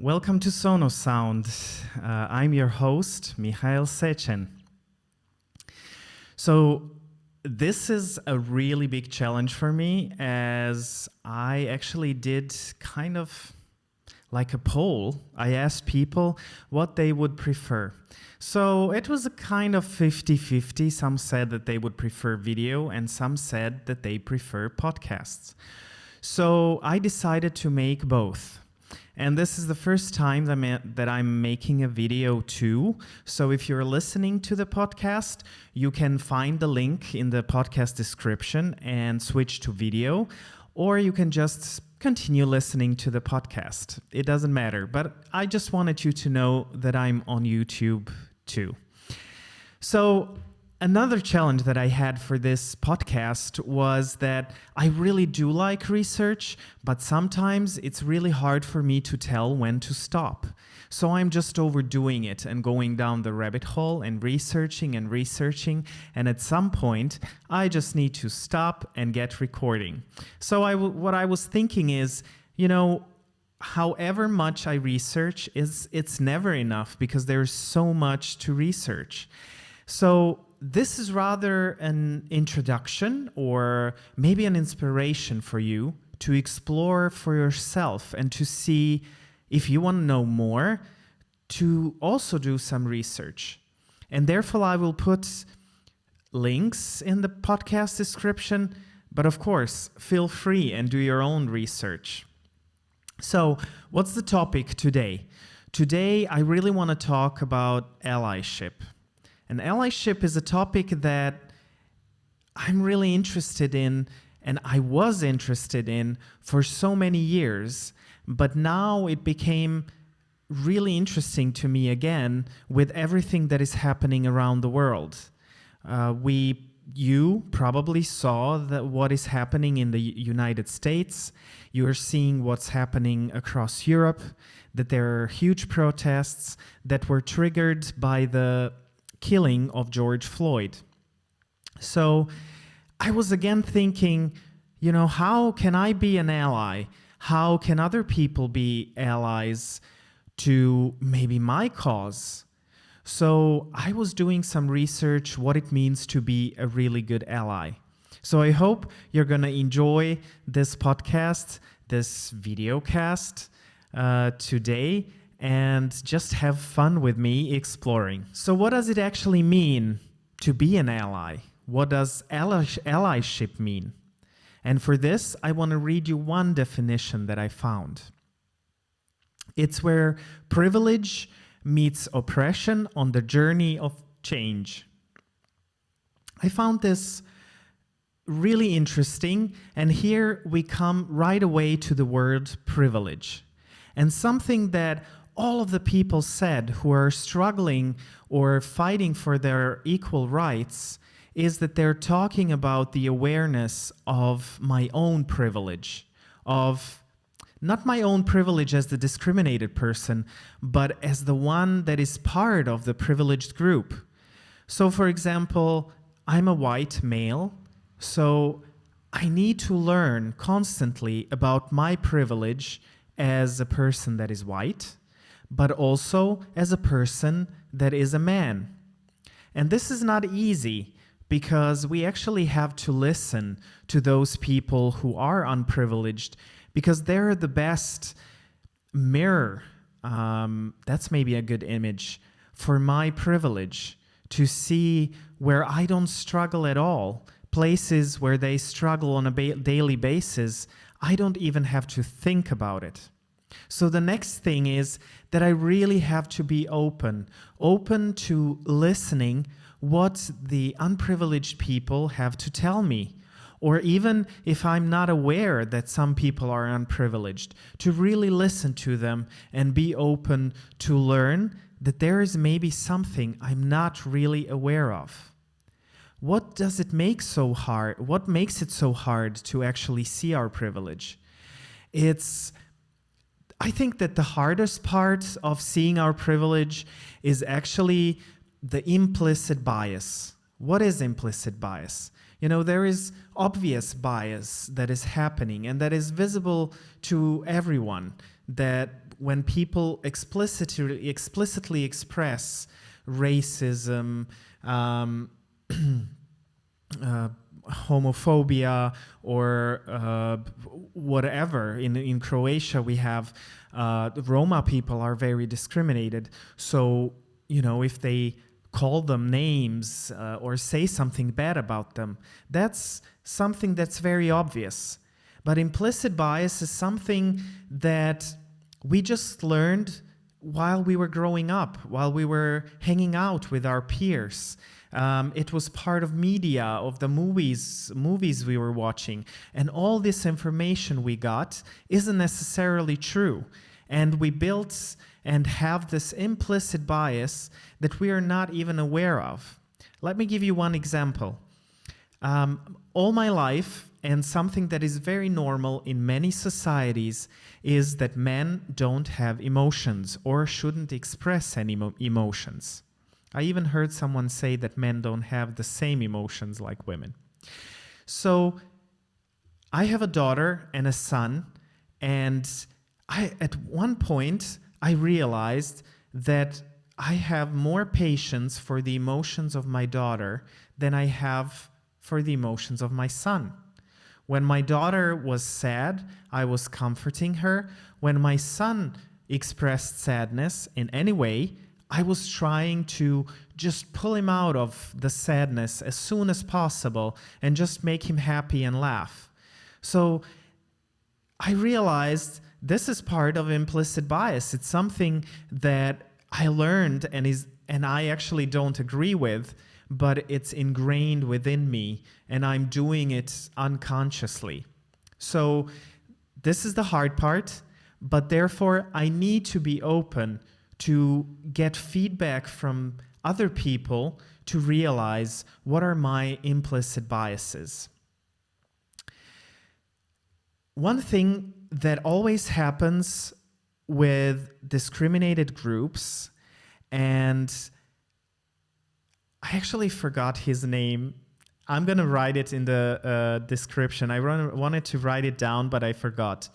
Welcome to Sonosound. I'm your host, Michael Sechen. So this is a really big challenge for me, as I actually did kind of like a poll. I asked people what they would prefer. So it was a kind of 50-50. Some said that they would prefer video and some said that they prefer podcasts. So I decided to make both. And this is the first time that I'm making a video too. So if you're listening to the podcast, you can find the link in the podcast description and switch to video, or you can just continue listening to the podcast. It doesn't matter, but I just wanted you to know that I'm on YouTube too. So another challenge that I had for this podcast was that I really do like research, but sometimes it's really hard for me to tell when to stop. So I'm just overdoing it and going down the rabbit hole and researching, and at some point I just need to stop and get recording. So what I was thinking is, however much I research, it's never enough because there's so much to research. So this is rather an introduction or maybe an inspiration for you to explore for yourself and to see if you want to know more, to also do some research. And therefore, I will put links in the podcast description, but of course, feel free and do your own research. So, what's the topic today? Today, I really want to talk about allyship. And allyship is a topic that I'm really interested in, and I was interested in for so many years, but now it became really interesting to me again with everything that is happening around the world. You probably saw what is happening in the United States. You are seeing what's happening across Europe, that there are huge protests that were triggered by the killing of George Floyd. So I was again thinking, how can I be an ally? How can other people be allies to maybe my cause? So I was doing some research what it means to be a really good ally. So I hope you're going to enjoy this podcast, this video cast today, and just have fun with me exploring. So what does it actually mean to be an ally? What does allyship mean? And for this, I want to read you one definition that I found. It's where privilege meets oppression on the journey of change. I found this really interesting, and here we come right away to the word privilege. And something that all of the people said who are struggling or fighting for their equal rights is that they're talking about the awareness of my own privilege, of not my own privilege as the discriminated person, but as the one that is part of the privileged group. So, for example, I'm a white male, so I need to learn constantly about my privilege as a person that is white, but also as a person that is a man. And this is not easy because we actually have to listen to those people who are unprivileged because they're the best mirror, that's maybe a good image, for my privilege, to see where I don't struggle at all, places where they struggle on a daily basis. I don't even have to think about it. So the next thing is that I really have to be open to listening what the unprivileged people have to tell me. Or even if I'm not aware that some people are unprivileged, to really listen to them and be open to learn that there is maybe something I'm not really aware of. What does it make so hard? What makes it so hard to actually see our privilege? I think that the hardest part of seeing our privilege is actually the implicit bias. What is implicit bias? There is obvious bias that is happening and that is visible to everyone, that when people explicitly express racism, homophobia, or whatever. In Croatia, we have Roma people are very discriminated. So, if they call them names or say something bad about them, that's something that's very obvious. But implicit bias is something that we just learned while we were growing up, while we were hanging out with our peers. It was part of media, of the movies we were watching. And all this information we got isn't necessarily true. And we built and have this implicit bias that we are not even aware of. Let me give you one example. All my life, and something that is very normal in many societies, is that men don't have emotions or shouldn't express any emotions. I even heard someone say that men don't have the same emotions like women. So I have a daughter and a son, and at one point I realized that I have more patience for the emotions of my daughter than I have for the emotions of my son. When my daughter was sad, I was comforting her. When my son expressed sadness in any way, I was trying to just pull him out of the sadness as soon as possible and just make him happy and laugh. So I realized this is part of implicit bias. It's something that I learned and I actually don't agree with, but it's ingrained within me, and I'm doing it unconsciously. So this is the hard part, but therefore I need to be open to get feedback from other people to realize what are my implicit biases. One thing that always happens with discriminated groups, and I actually forgot his name. I'm going to write it in the description. I wanted to write it down, but I forgot.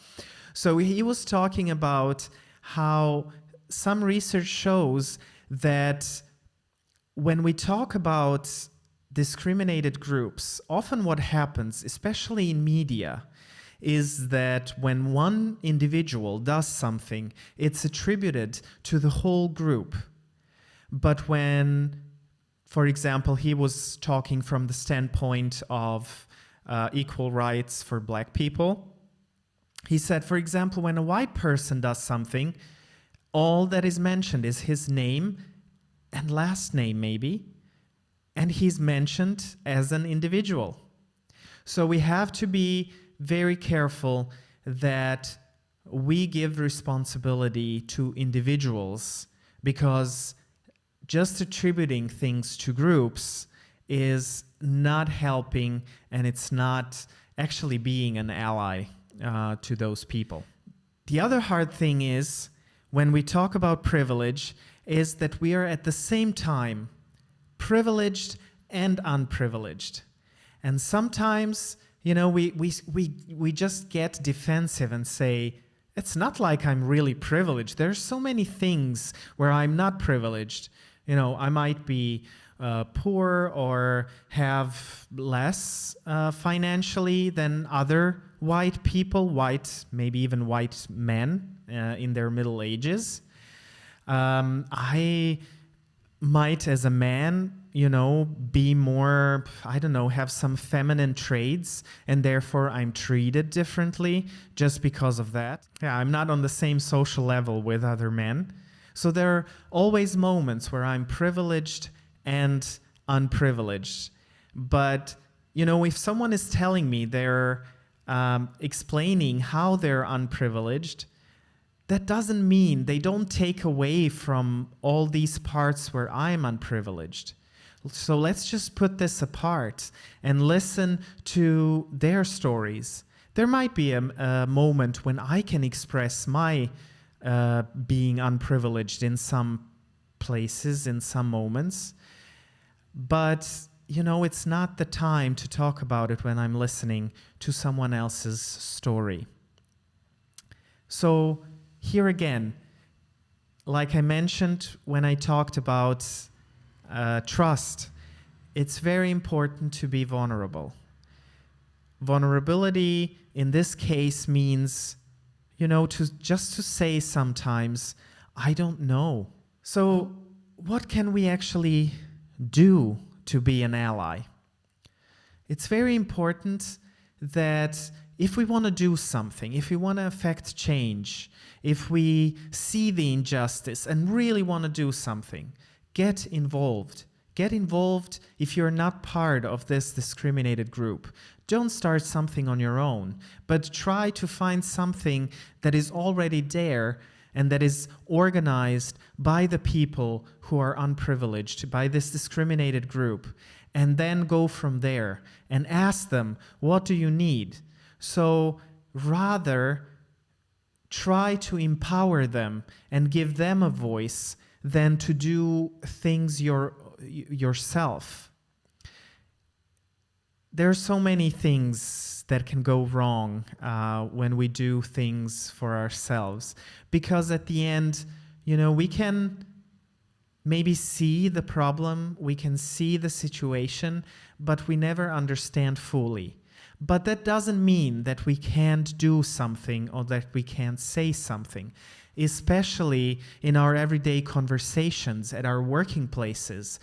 So he was talking about how some research shows that when we talk about discriminated groups, often what happens, especially in media, is that when one individual does something, it's attributed to the whole group. But when, for example, he was talking from the standpoint of equal rights for black people, he said, for example, when a white person does something, all that is mentioned is his name and last name, maybe, and he's mentioned as an individual. So we have to be very careful that we give responsibility to individuals, because just attributing things to groups is not helping, and it's not actually being an ally to those people. The other hard thing is, when we talk about privilege, is that we are at the same time privileged and unprivileged. And sometimes, we just get defensive and say, it's not like I'm really privileged. There's so many things where I'm not privileged. I might be poor or have less financially than other white people, maybe even white men in their middle ages. I might, as a man, be more, have some feminine traits, and therefore I'm treated differently just because of that. Yeah, I'm not on the same social level with other men. So there are always moments where I'm privileged and unprivileged. But, if someone is telling me they're explaining how they're unprivileged, that doesn't mean they don't take away from all these parts where I'm unprivileged. So let's just put this apart and listen to their stories. There might be a moment when I can express my being unprivileged in some places, in some moments. But, it's not the time to talk about it when I'm listening to someone else's story. So here again, like I mentioned when I talked about trust, it's very important to be vulnerable. Vulnerability in this case means, to say sometimes, I don't know. So what can we actually do to be an ally? It's very important that if we want to do something, if we want to affect change, if we see the injustice and really want to do something, get involved. Get involved if you're not part of this discriminated group. Don't start something on your own, but try to find something that is already there and that is organized by the people who are unprivileged, by this discriminated group, and then go from there and ask them, what do you need? So rather, try to empower them and give them a voice than to do things yourself. There are so many things that can go wrong when we do things for ourselves, because at the end, we can maybe see the problem, we can see the situation, but we never understand fully. But that doesn't mean that we can't do something or that we can't say something, especially in our everyday conversations, at our working places,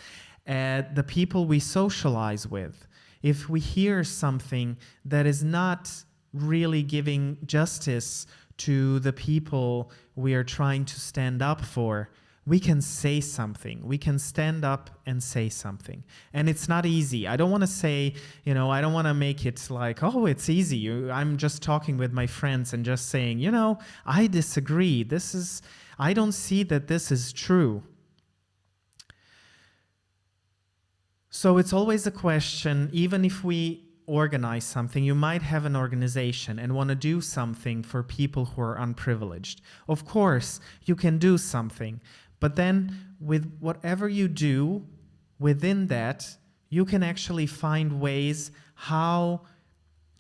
at the people we socialize with. If we hear something that is not really giving justice to the people we are trying to stand up for, we can say something. We can stand up and say something. And it's not easy. I don't want to say, I don't want to make it like, oh, it's easy. I'm just talking with my friends and just saying, I disagree. I don't see that this is true. So it's always a question, even if we organize something, you might have an organization and want to do something for people who are unprivileged. Of course, you can do something. But then with whatever you do within that, you can actually find ways how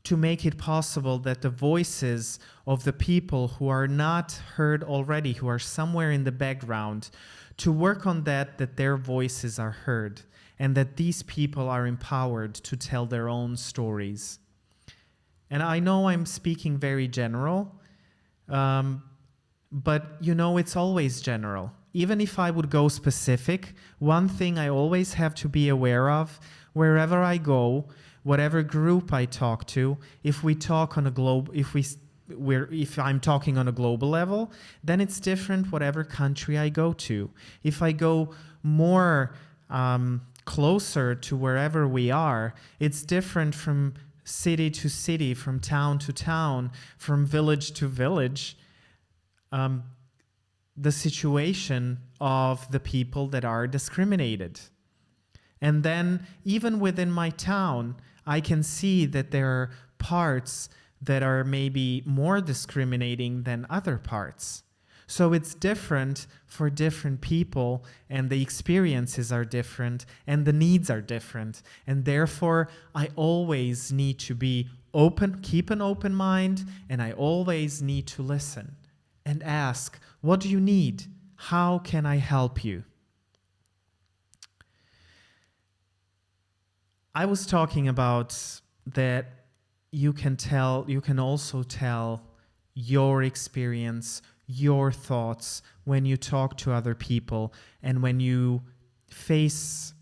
to make it possible that the voices of the people who are not heard already, who are somewhere in the background, to work on that their voices are heard and that these people are empowered to tell their own stories. And I know I'm speaking very general, but it's always general. Even if I would go specific, one thing I always have to be aware of, wherever I go, whatever group I talk to, if I'm talking on a global level, then it's different whatever country I go to. If I go more closer to wherever we are, it's different from city to city, from town to town, from village to village. The situation of the people that are discriminated. And then even within my town, I can see that there are parts that are maybe more discriminating than other parts. So it's different for different people, and the experiences are different, and the needs are different. And therefore, I always need to be open, keep an open mind, and I always need to listen and ask, what do you need? How can I help you? I was talking about that you can also tell your experience, your thoughts when you talk to other people and when you face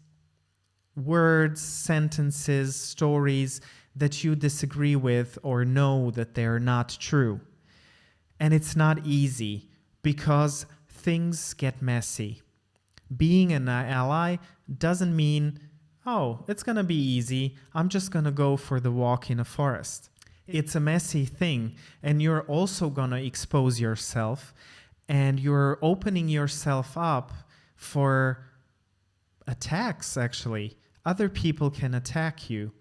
words, sentences, stories that you disagree with or know that they're not true. And it's not easy because things get messy. Being an ally doesn't mean, oh, it's going to be easy. I'm just going to go for the walk in a forest. It's a messy thing, and you're also going to expose yourself, and you're opening yourself up for attacks, actually. Other people can attack you.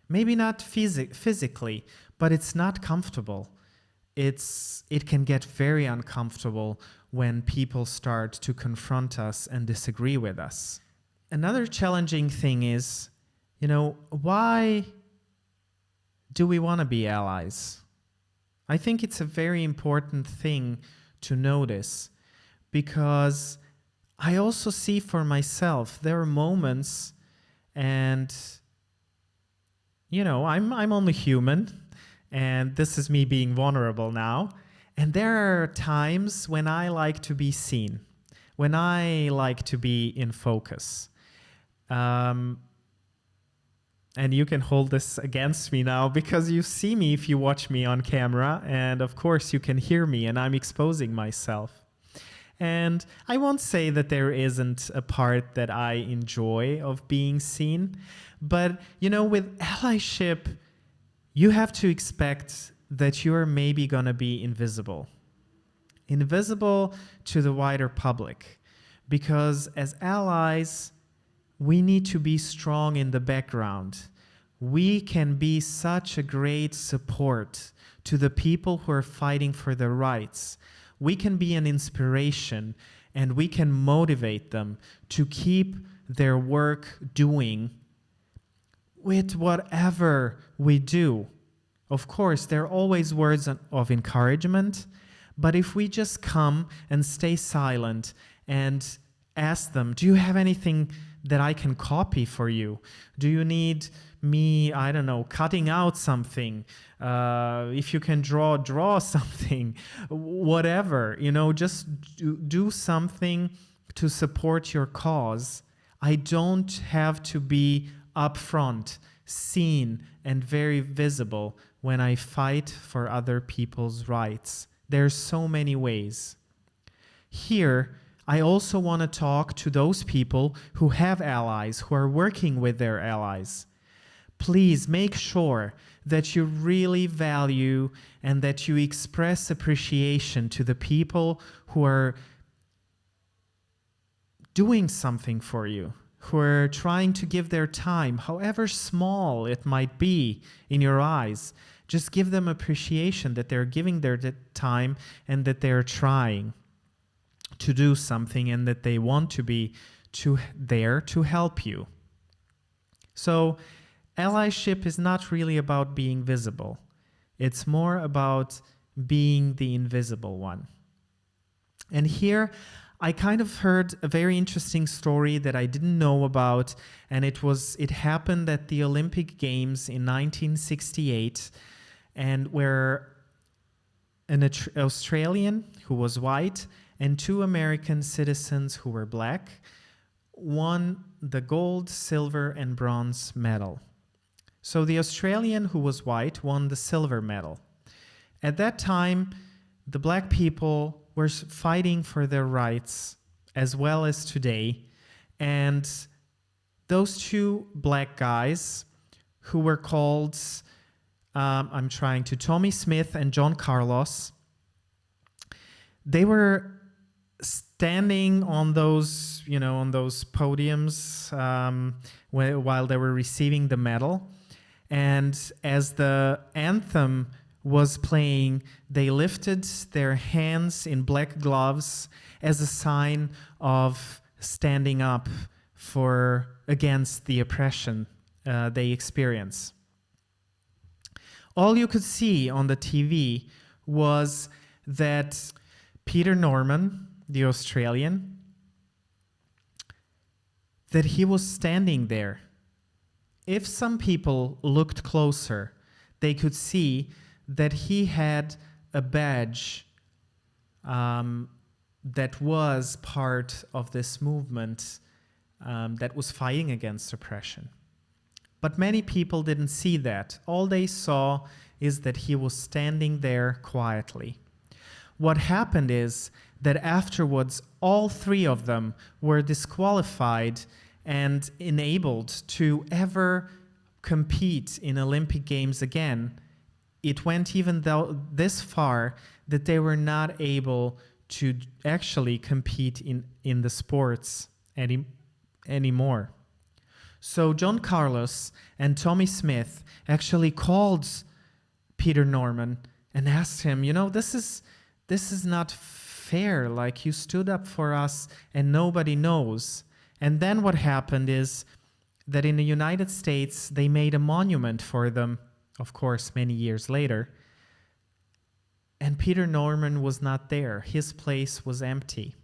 Maybe not physically, but it's not comfortable. It can get very uncomfortable when people start to confront us and disagree with us. Another challenging thing is, why do we want to be allies? I think it's a very important thing to notice, because I also see for myself there are moments, and I'm only human, and this is me being vulnerable now, and there are times when I like to be seen, when I like to be in focus. And you can hold this against me now because you see me if you watch me on camera, and of course you can hear me, and I'm exposing myself. And I won't say that there isn't a part that I enjoy of being seen, but with allyship, you have to expect that you're maybe gonna be invisible to the wider public, because as allies, we need to be strong in the background. We can be such a great support to the people who are fighting for their rights. We can be an inspiration, and we can motivate them to keep their work doing with whatever we do. Of course, there are always words of encouragement, but if we just come and stay silent and ask them, do you have anything that I can copy for you? Do you need me, cutting out something? If you can draw something, whatever, just do something to support your cause. I don't have to be upfront, seen, and very visible when I fight for other people's rights. There's so many ways. Here, I also want to talk to those people who have allies, who are working with their allies. Please make sure that you really value and that you express appreciation to the people who are doing something for you, who are trying to give their time, however small it might be in your eyes. Just give them appreciation that they're giving their time and that they're trying to do something and that they want to be there to help you. So allyship is not really about being visible. It's more about being the invisible one. And here I kind of heard a very interesting story that I didn't know about, and it happened at the Olympic Games in 1968, and where an Australian who was white and two American citizens who were black won the gold, silver, and bronze medal. So the Australian who was white won the silver medal. At that time, the black people were fighting for their rights as well as today. And those two black guys who were called, Tommy Smith and John Carlos, they were standing on those podiums while they were receiving the medal. And as the anthem was playing, they lifted their hands in black gloves as a sign of standing up against the oppression they experience. All you could see on the TV was that Peter Norman, the Australian, that he was standing there. If some people looked closer, they could see that he had a badge that was part of this movement that was fighting against oppression. But many people didn't see that. All they saw is that he was standing there quietly. What happened is that afterwards, all three of them were disqualified and enabled to ever compete in Olympic Games again. It went even this far that they were not able to actually compete in the sports anymore. So John Carlos and Tommy Smith actually called Peter Norman and asked him, this is not fair. Like, you stood up for us and nobody knows. And then what happened is that in the United States, they made a monument for them, of course, many years later. and Peter Norman was not there. His place was empty.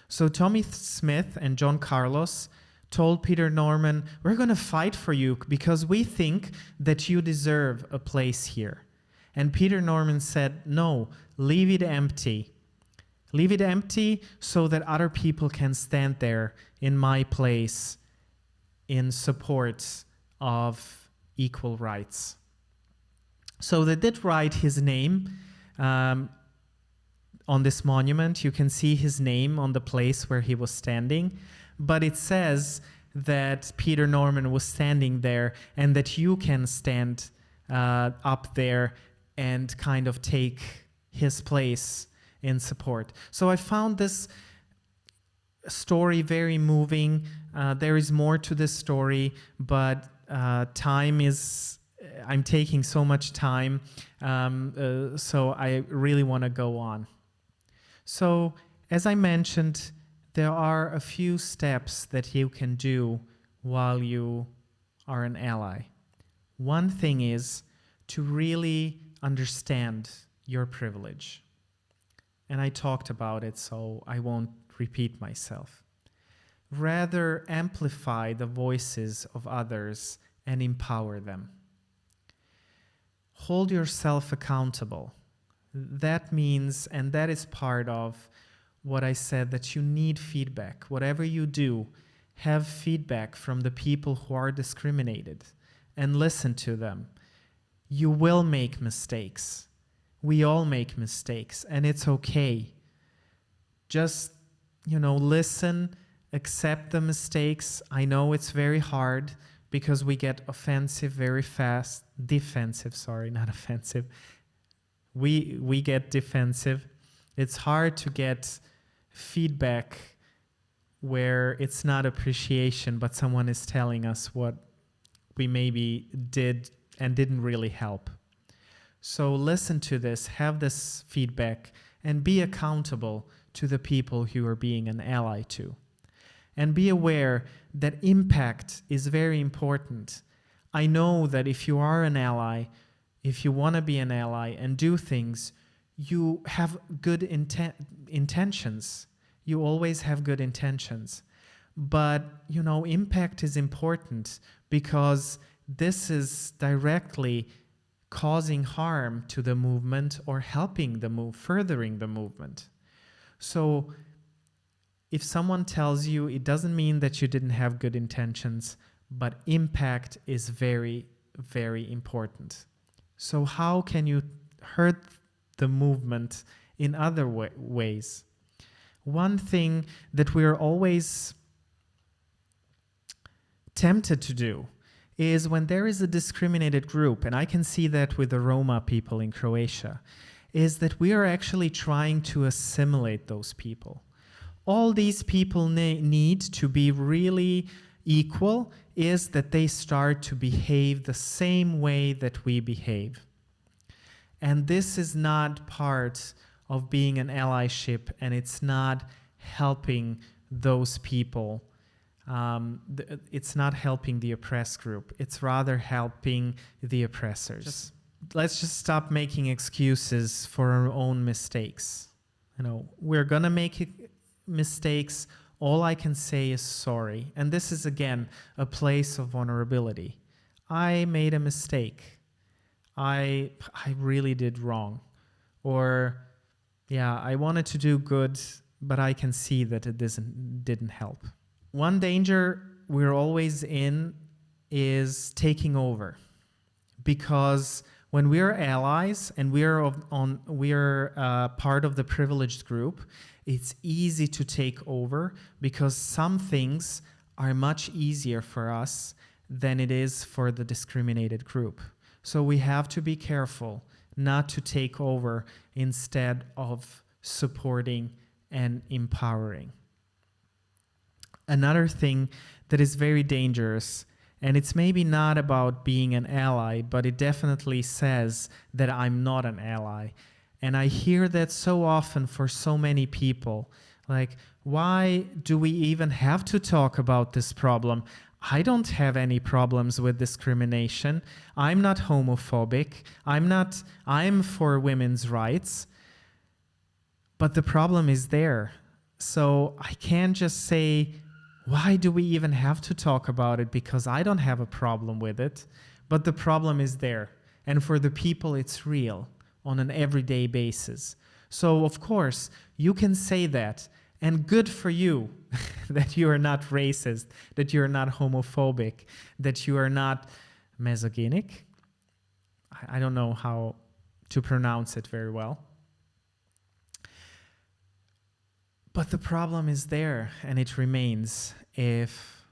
So Tommy Smith and John Carlos told Peter Norman, we're going to fight for you because we think that you deserve a place here. And Peter Norman said, no, leave it empty. Leave it empty so that other people can stand there in my place in support of equal rights. So they did write his name on this monument. You can see his name on the place where he was standing, but it says that Peter Norman was standing there and that you can stand up there and kind of take his place in support. So I found this story very moving. There is more to this story, but I'm taking so much time, so I really want to go on. So, as I mentioned, there are a few steps that you can do while you are an ally. One thing is to really understand your privilege. And I talked about it, so I won't repeat myself. Rather, amplify the voices of others and empower them. Hold yourself accountable. That means, and that is part of what I said, that you need feedback. Whatever you do, have feedback from the people who are discriminated and listen to them. You will make mistakes. We all make mistakes, and it's okay. Just, listen, accept the mistakes. I know it's very hard because we get offensive very fast. Defensive, sorry, not offensive. We get defensive. It's hard to get feedback where it's not appreciation, but someone is telling us what we maybe did and didn't really help. So listen to this, have this feedback, and be accountable to the people you are being an ally to. And be aware that impact is very important. I know that if you are an ally, if you want to be an ally and do things, you have good intentions. You always have good intentions. But, impact is important because this is directly causing harm to the movement or helping the furthering the movement. So if someone tells you, it doesn't mean that you didn't have good intentions, but impact is very, very important. So how can you hurt the movement in other ways? One thing that we're always tempted to do is when there is a discriminated group, and I can see that with the Roma people in Croatia, is that we are actually trying to assimilate those people. All these people need to be really equal is that they start to behave the same way that we behave. And this is not part of being an allyship, and it's not helping those people. It's not helping the oppressed group. It's rather helping the oppressors. Let's just stop making excuses for our own mistakes. We're going to make mistakes. All I can say is sorry. And this is, again, a place of vulnerability. I made a mistake. I really did wrong. Or, I wanted to do good, but I can see that it didn't help. One danger we're always in is taking over, because when we are allies and we are part of the privileged group, it's easy to take over because some things are much easier for us than it is for the discriminated group. So we have to be careful not to take over instead of supporting and empowering. Another thing that is very dangerous, and it's maybe not about being an ally, but it definitely says that I'm not an ally. And I hear that so often for so many people. Like, why do we even have to talk about this problem? I don't have any problems with discrimination. I'm not homophobic. I'm for women's rights. But the problem is there. So I can't just say, why do we even have to talk about it? Because I don't have a problem with it. But the problem is there. And for the people, it's real on an everyday basis. So, of course, you can say that. And good for you that you are not racist, that you are not homophobic, that you are not misogynic. I don't know how to pronounce it very well. But the problem is there, and it remains if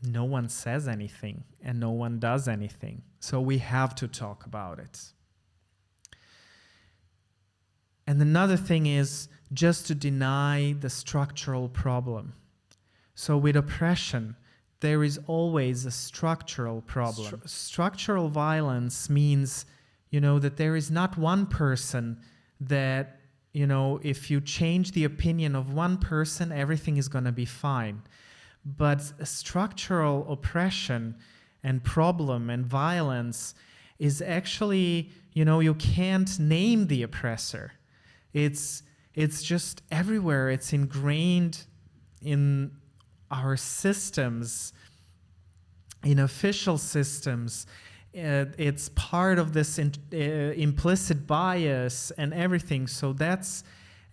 no one says anything and no one does anything. So we have to talk about it. And another thing is just to deny the structural problem. So with oppression, there is always a structural problem. Structural violence means, that there is not one person that, if you change the opinion of one person, everything is going to be fine. But structural oppression and problem and violence is actually, you can't name the oppressor. It's just everywhere. It's ingrained in our systems, in official systems. It's part of this implicit bias and everything. So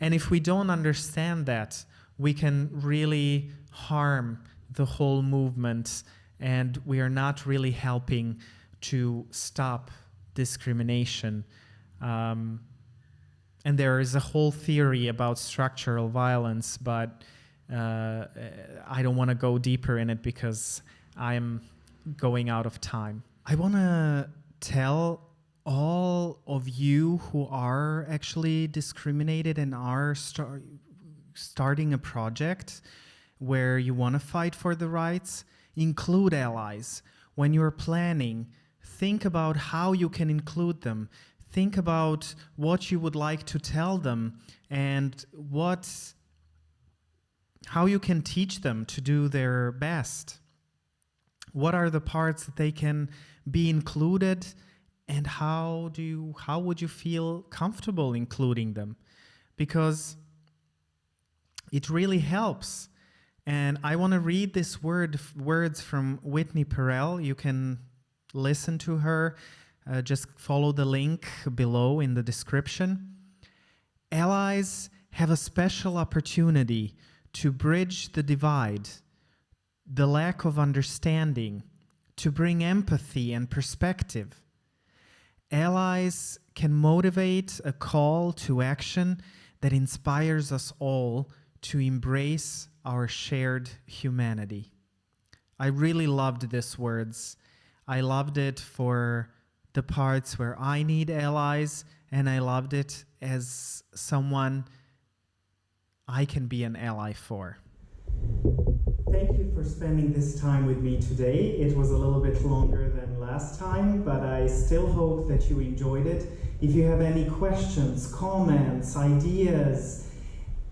and if we don't understand that, we can really harm the whole movement, and we are not really helping to stop discrimination. And there is a whole theory about structural violence, but I don't want to go deeper in it because I'm going out of time. I want to tell all of you who are actually discriminated and are starting a project where you want to fight for the rights, include allies. When you're planning, think about how you can include them. Think about what you would like to tell them and how you can teach them to do their best. What are the parts that they can be included, and how would you feel comfortable including them? Because it really helps. And I want to read these words from Whitney Parnell. You can listen to her. Just follow the link below in the description. Allies have a special opportunity to bridge the divide, the lack of understanding, to bring empathy and perspective. Allies can motivate a call to action that inspires us all to embrace our shared humanity. I really loved these words. I loved it for the parts where I need allies, and I loved it as someone I can be an ally for. Thank you for spending this time with me today. It was a little bit longer than last time, but I still hope that you enjoyed it. If you have any questions, comments, ideas,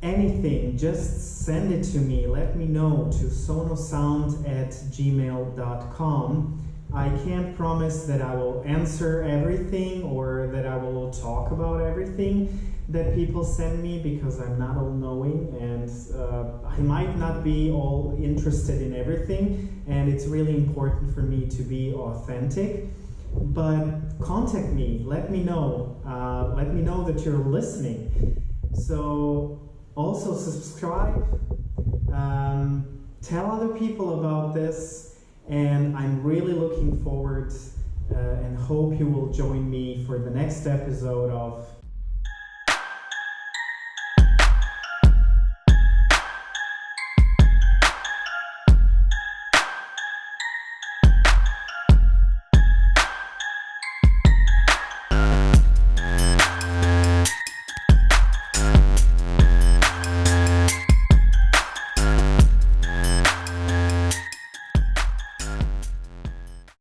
anything, just send it to me. Let me know to sonosound@gmail.com. I can't promise that I will answer everything or that I will talk about everything that people send me, because I'm not all-knowing, and I might not be all interested in everything, and it's really important for me to be authentic. But contact me, let me know that you're listening. So also subscribe, tell other people about this, and I'm really looking forward and hope you will join me for the next episode of